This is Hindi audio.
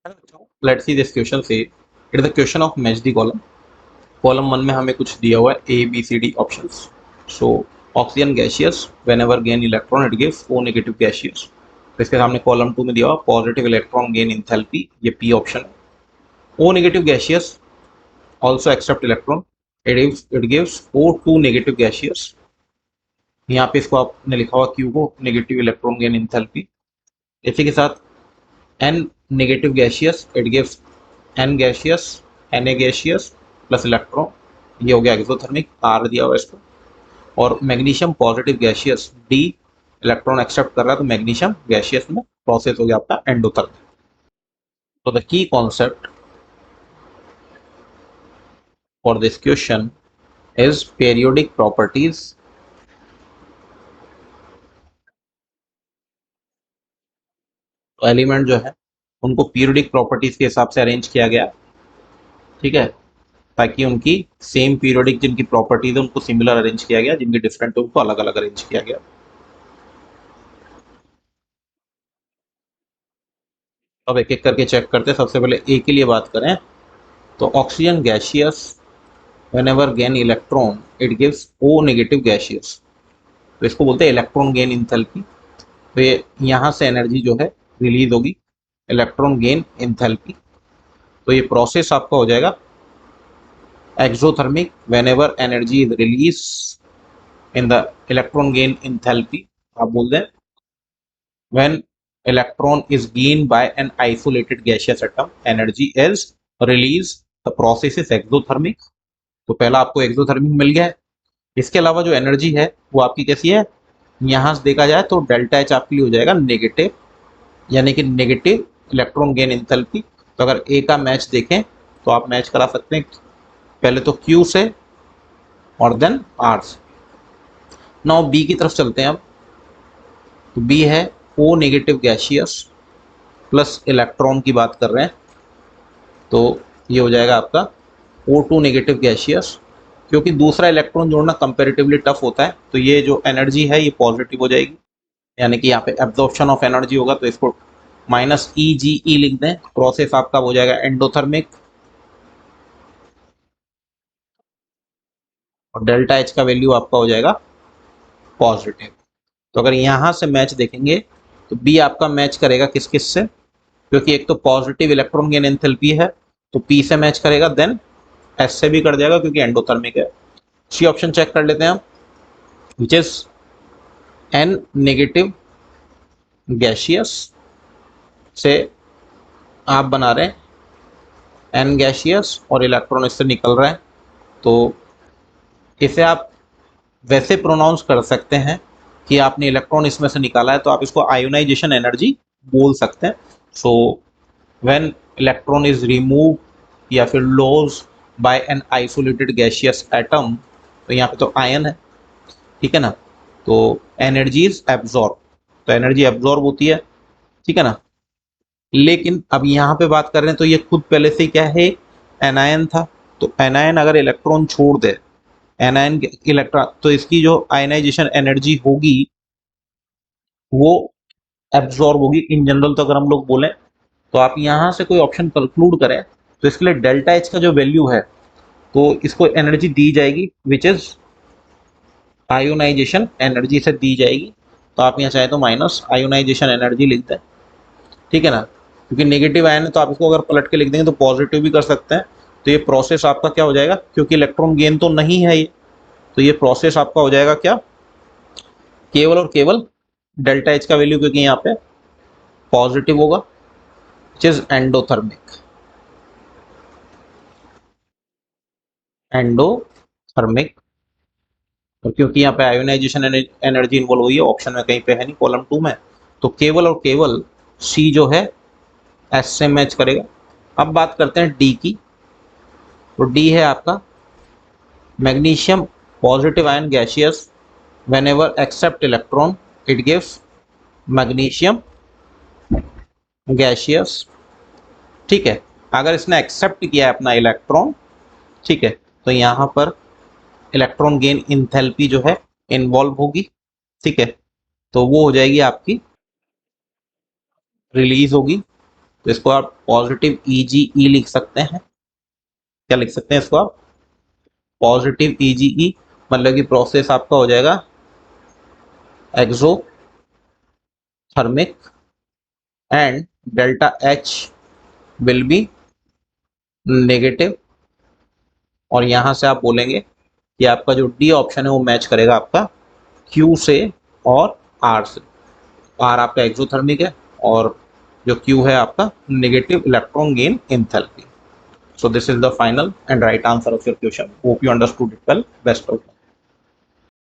लेट्स सी दिस क्वेश्चन से it is the question of match the column. Column 1 में हमें कुछ दिया हुआ है A B C D options. So oxygen gaseous whenever gain electron it gives O negative gaseous. तो इसके सामने कॉलम 2 में दिया हुआ पॉजिटिव इलेक्ट्रॉन गेन इंथैल्पी, ये पी ऑप्शन है। O negative gaseous also accept electron, it gives O two negative gaseous. यहाँ पे इसको आपने लिखा हुआ क्यू को नेगेटिव इलेक्ट्रॉन गेन इंथैल्पी। इसी के साथ n negative gaseous it gives n gaseous Na gaseous plus electron, ये हो गया एक्सोथर्मिक, आर दिया हुआ इसको। और magnesium positive gaseous D electron accept कर रहा है, तो मैग्नीशियम गैसियस में प्रोसेस हो गया आपका एंडोथर्मिक। तो the key concept for this question is periodic properties. तो एलिमेंट जो है उनको पीरियोडिक प्रॉपर्टीज के हिसाब से अरेंज किया गया, ठीक है, ताकि उनकी सेम पीरियोडिक जिनकी प्रॉपर्टीज है उनको सिमिलर अरेंज किया गया, जिनकी डिफरेंट है उनको अलग अलग अरेंज किया गया। अब एक एक करके चेक करते हैं। सबसे पहले ए के लिए बात करें तो oxygen gaseous whenever gain electron it gives O negative gaseous, तो इसको बोलते हैं इलेक्ट्रॉन गेन इंथैल्पी। तो ये यहाँ से एनर्जी जो है रिलीज होगी, इलेक्ट्रॉन गेन इंथैल्पी। तो ये प्रोसेस आपका हो जाएगा exothermic whenever energy is released in the electron gain enthalpy। आप बोल दें when electron is gained by an isolated gaseous atom energy is released, the process is exothermic। तो पहला आपको एक्सोथर्मिक मिल गया है। इसके अलावा जो एनर्जी है वो आपकी कैसी है, यहाँ से देखा जाए तो डेल्टा एच आपके लिए हो जाएगा नेगेटिव, यानी कि नेगेटिव इलेक्ट्रॉन गेन इंथैल्पी। तो अगर ए का मैच देखें तो आप मैच करा सकते हैं पहले तो क्यू से और देन आर से। नाउ बी की तरफ चलते हैं अब। तो बी है O negative gaseous plus electron की बात कर रहे हैं, तो ये हो जाएगा आपका ओ टू नेगेटिव गैसियस। क्योंकि दूसरा इलेक्ट्रॉन जोड़ना कंपेरेटिवली टफ होता है, तो ये जो एनर्जी है ये पॉजिटिव हो जाएगी, यानी कि यहाँ पे एब्जॉर्प्शन ऑफ एनर्जी होगा, तो इसको माइनस ई जी ई लिख दें। प्रोसेस आपका हो जाएगा एंडोथर्मिक और डेल्टा एच का वैल्यू आपका हो जाएगा पॉजिटिव। तो अगर यहाँ से मैच देखेंगे तो बी आपका मैच करेगा किस किस से, क्योंकि एक तो पॉजिटिव इलेक्ट्रॉन गेन एंथैल्पी है तो पी से मैच करेगा, देन एस से भी कर जाएगा क्योंकि एंडोथर्मिक है। सी ऑप्शन चेक कर लेते हैं हम, which is an negative gaseous से आप बना रहे हैं एन गैसियस और इलेक्ट्रॉन इससे निकल रहा है, तो इसे आप वैसे प्रोनाउंस कर सकते हैं कि आपने इलेक्ट्रॉन इसमें से निकाला है, तो आप इसको आयोनाइजेशन एनर्जी बोल सकते हैं। So when electron is remove या फिर loss by an isolated gaseous atom, तो यहाँ पे तो आयन है, ठीक है ना, तो एनर्जी इज एब्जॉर्ब, तो एनर्जी एब्जॉर्ब होती है, ठीक है ना। लेकिन अब यहाँ पे बात कर रहे हैं तो ये खुद पहले से क्या है, एनायन था। तो एनायन अगर इलेक्ट्रॉन छोड़ दे, एनायन इलेक्ट्रॉन, तो इसकी जो आयनाइजेशन एनर्जी होगी वो एब्जॉर्ब होगी इन जनरल। तो अगर हम लोग बोलें तो आप यहाँ से कोई ऑप्शन कंक्लूड करें तो इसके लिए डेल्टा एच का जो वैल्यू है तो इसको एनर्जी दी जाएगी विच इज आयोनाइजेशन एनर्जी से दी जाएगी। तो आप यहाँ चाहे तो माइनस आयोनाइजेशन एनर्जी लिख दें, ठीक है ना, क्योंकि नेगेटिव आयन है तो आप इसको अगर पलट के लिख देंगे तो पॉजिटिव भी कर सकते हैं। तो ये प्रोसेस आपका क्या हो जाएगा, क्योंकि इलेक्ट्रॉन गेन तो नहीं है ये, तो ये प्रोसेस आपका हो जाएगा क्या, केवल और केवल डेल्टा एच का वैल्यू क्योंकि यहाँ पे पॉजिटिव होगा, विच इज एंडोथर्मिक। एंडोथर्मिक, तो क्योंकि यहाँ पे आयोनाइजेशन एनर्जी इन्वॉल्व हुई है, ऑप्शन में कहीं पे है नहीं कॉलम 2 में, तो केवल और केवल सी जो है एस से मैच करेगा। अब बात करते हैं डी की। तो डी है आपका magnesium positive ion gaseous whenever accept electron it gives magnesium gaseous, ठीक है। अगर इसने एक्सेप्ट किया है अपना इलेक्ट्रॉन, ठीक है, तो यहाँ पर इलेक्ट्रॉन गेन इंथैल्पी जो है इन्वॉल्व होगी, ठीक है, तो वो हो जाएगी आपकी रिलीज होगी, तो इसको आप पॉजिटिव EgE लिख सकते हैं। क्या लिख सकते हैं इसको आप? पॉजिटिव EgE, मतलब कि प्रोसेस आपका हो जाएगा exothermic and delta H will be negative. और यहां से आप बोलेंगे कि आपका जो डी ऑप्शन है वो मैच करेगा आपका Q से और R से। R आपका एक्सोथर्मिक है और जो Q है आपका negative electron gain enthalpy. So this is the final and right answer of your question. Hope you understood it well. Best of luck.